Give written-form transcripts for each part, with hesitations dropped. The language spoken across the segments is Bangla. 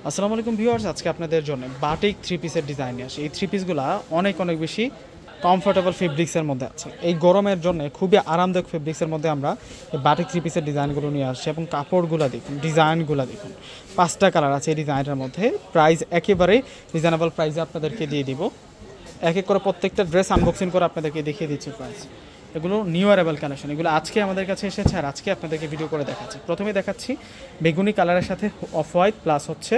আসসালামু আলাইকুম ভিউয়ার্স, আজকে আপনাদের জন্য বাটিক থ্রি পিসের ডিজাইন নিয়ে আসি। এই থ্রি পিসগুলো অনেক বেশি কমফোর্টেবল ফেব্রিক্সের মধ্যে আছে। এই গরমের জন্য খুবই আরামদায়ক ফেব্রিক্সের মধ্যে আমরা এই বাটিক থ্রি পিসের ডিজাইনগুলো নিয়ে আসছি এবং কাপড়গুলো দেখুন, ডিজাইনগুলো দেখুন, 5টা কালার আছে এই ডিজাইনের মধ্যে। প্রাইস একেবারেই রিজনেবল প্রাইসে আপনাদেরকে দিয়ে দিব। এক এক করে প্রত্যেকটা ড্রেস আনবক্সিং করে আপনাদেরকে দেখিয়ে দিচ্ছি প্রাইস। এগুলো নিউ অ্যারাইভাল কালেকশন, এগুলো আজকে আমাদের কাছে এসেছে আর আজকে আপনাদেরকে ভিডিও করে দেখাচ্ছি। প্রথমে দেখাচ্ছি বেগুনি কালারের সাথে অফ হোয়াইট প্লাস হচ্ছে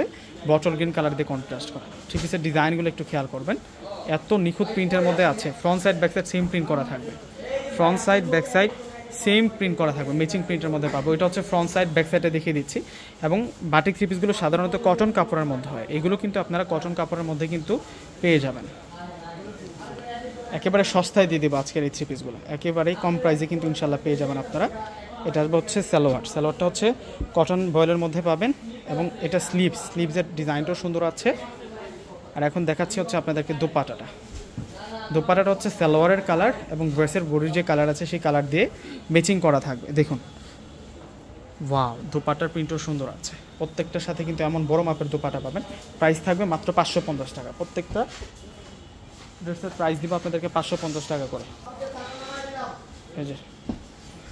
বটল গ্রিন কালার দিয়ে কন্ট্রাস্ট করা থ্রি পিসের ডিজাইনগুলো একটু খেয়াল করবেন। এত নিখুঁত প্রিন্টের মধ্যে আছে। Front side back side same print করা থাকবে, front side back side same print করা থাকবে, ম্যাচিং প্রিন্টের মধ্যে পাবো। এটা হচ্ছে ফ্রন্ট সাইড ব্যাক সাইডে দেখিয়ে দিচ্ছি। এবং বাটিক থ্রি পিসগুলো সাধারণত কটন কাপড়ের মধ্যে হয়, এগুলো কিন্তু আপনারা কটন কাপড়ের মধ্যে কিন্তু পেয়ে যাবেন। একেবারে সস্তায় দিয়ে দেবো আজকের এই থ্রি পিসগুলো, একেবারেই কম প্রাইসে কিন্তু ইনশাল্লাহ পেয়ে যাবেন আপনারা। এটা হচ্ছে সালোয়ারটা হচ্ছে কটন বয়েলের মধ্যে পাবেন এবং এটা স্লিভসের ডিজাইনটাও সুন্দর আছে। আর এখন দেখাচ্ছি হচ্ছে আপনাদেরকে দোপাট্টাটা হচ্ছে সালোয়ারের কালার এবং ড্রেসের বডির যে কালার আছে সেই কালার দিয়ে ম্যাচিং করা থাকবে। দেখুন, ওয়াও, দোপাট্টার প্রিন্টও সুন্দর আছে। প্রত্যেকটার সাথে কিন্তু এমন বড় মাপের দোপাট্টা পাবেন। প্রাইস থাকবে মাত্র 550 টাকা। প্রত্যেকটা ড্রেসের প্রাইস দিব আপনাদেরকে 550 টাকা করে। এই যে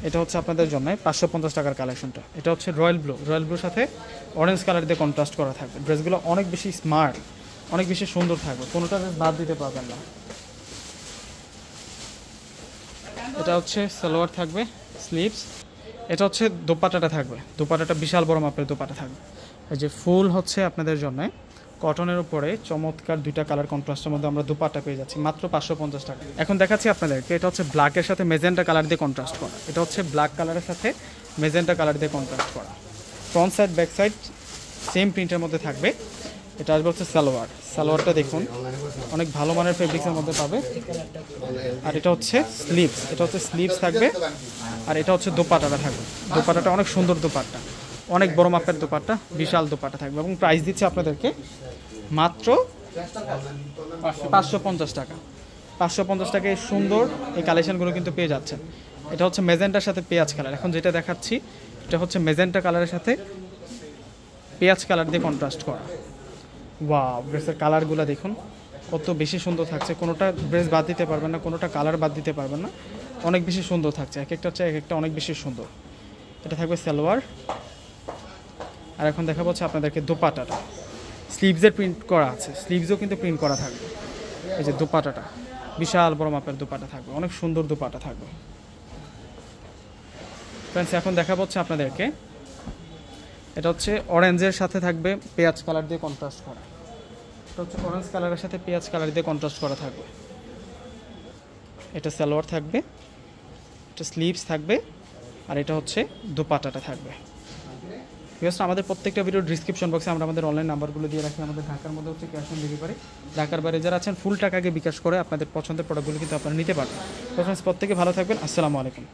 এটা হচ্ছে আপনাদের জন্য 550 টাকার কালেকশনটা। এটা হচ্ছে রয়্যাল ব্লুর সাথে অরেঞ্জ কালার দিয়ে কন্ট্রাস্ট করা থাকবে। ড্রেসগুলো অনেক বেশি স্মার্ট, অনেক বেশি সুন্দর থাকবে, কোনোটা ড্রেস বাদ দিতে পারবেন না। এটা হচ্ছে সালোয়ার থাকবে, স্লিভস। এটা হচ্ছে দোপাট্টাটা থাকবে, দোপাট্টাটা বিশাল বড় মাপের দোপাট্টা থাকবে। এই যে ফুল হচ্ছে আপনাদের জন্য কটনের উপরে চমৎকার দুইটা কালার কন্ট্রাস্টের মধ্যে আমরা দুপাট্টা পেয়ে যাচ্ছি মাত্র 550 টাকা। এখন দেখাচ্ছি আপনাদেরকে, এটা হচ্ছে ব্ল্যাকের সাথে মেজেন্টা কালার দিয়ে কন্ট্রাস্ট করা। এটা হচ্ছে ব্ল্যাক কালারের সাথে মেজেন্টা কালার দিয়ে কন্ট্রাস্ট করা। Front side back side same প্রিন্টের মধ্যে থাকবে। এটা আসবে হচ্ছে সালোয়ারটা দেখুন, অনেক ভালো মানের ফেব্রিক্সের মধ্যে পাবে। আর এটা হচ্ছে স্লিভস থাকবে। আর এটা হচ্ছে দোপাট্টাটা থাকবে। দোপাট্টাটা অনেক সুন্দর দোপাট্টা, অনেক বড় মাপের দোপাট্টা, বিশাল দোপাট্টা থাকবে এবং প্রাইস দিচ্ছে আপনাদেরকে মাত্র 550 টাকা। 550 টাকায় সুন্দর এই কালেকশনগুলো কিন্তু পেয়ে যাচ্ছেন। এটা হচ্ছে মেজেন্টার সাথে পেঁয়াজ কালার। এখন যেটা দেখাচ্ছি এটা হচ্ছে মেজেন্টা কালারের সাথে পেঁয়াজ কালার দিয়ে কন্ট্রাস্ট করা। ওয়াও, ড্রেসের কালারগুলো দেখুন কত বেশি সুন্দর থাকছে। কোনোটা ড্রেস বাদ দিতে পারবেন না, কোনোটা কালার বাদ দিতে পারবেন না, অনেক বেশি সুন্দর থাকছে। এক একটা অনেক বেশি সুন্দর। এটা থাকবে সালোয়ার। আর এখন দেখাবো হচ্ছে আপনাদেরকে দোপাট্টাটা। স্লিভসের প্রিন্ট করা আছে, স্লিভসও কিন্তু প্রিন্ট করা থাকবে। এই যে দোপাট্টাটা বিশাল বড় মাপের দোপাট্টা থাকবে, অনেক সুন্দর দোপাট্টা থাকবে। ফ্রেন্ডস, এখন দেখাবো হচ্ছে আপনাদেরকে, এটা হচ্ছে অরেঞ্জের সাথে থাকবে পেঁয়াজ কালার দিয়ে কন্ট্রাস্ট করা। এটা হচ্ছে অরেঞ্জ কালারের সাথে পেঁয়াজ কালার দিয়ে কন্ট্রাস্ট করা থাকবে। এটা সালোয়ার থাকবে, এটা স্লিভস থাকবে, আর এটা হচ্ছে দোপাট্টাটা থাকবে। বিকজ আমাদের প্রত্যেকটা ভিডিও ডিসক্রিপশন বক্সে আমরা আমাদের অনলাইন নাম্বারগুলো দিয়ে রাখি। আমাদের ঢাকার মধ্যে হচ্ছে ক্যাশ অন ডেলিভারি। ঢাকার বাইরে যারা আছেন ফুল টাকাকে বিকাশ করে আপনাদের পছন্দের প্রোডাক্টগুলো কিন্তু আপনারা নিতে পারবেন। প্রথমে প্রত্যেকে ভালো থাকবেন। আসসালামু আলাইকুম।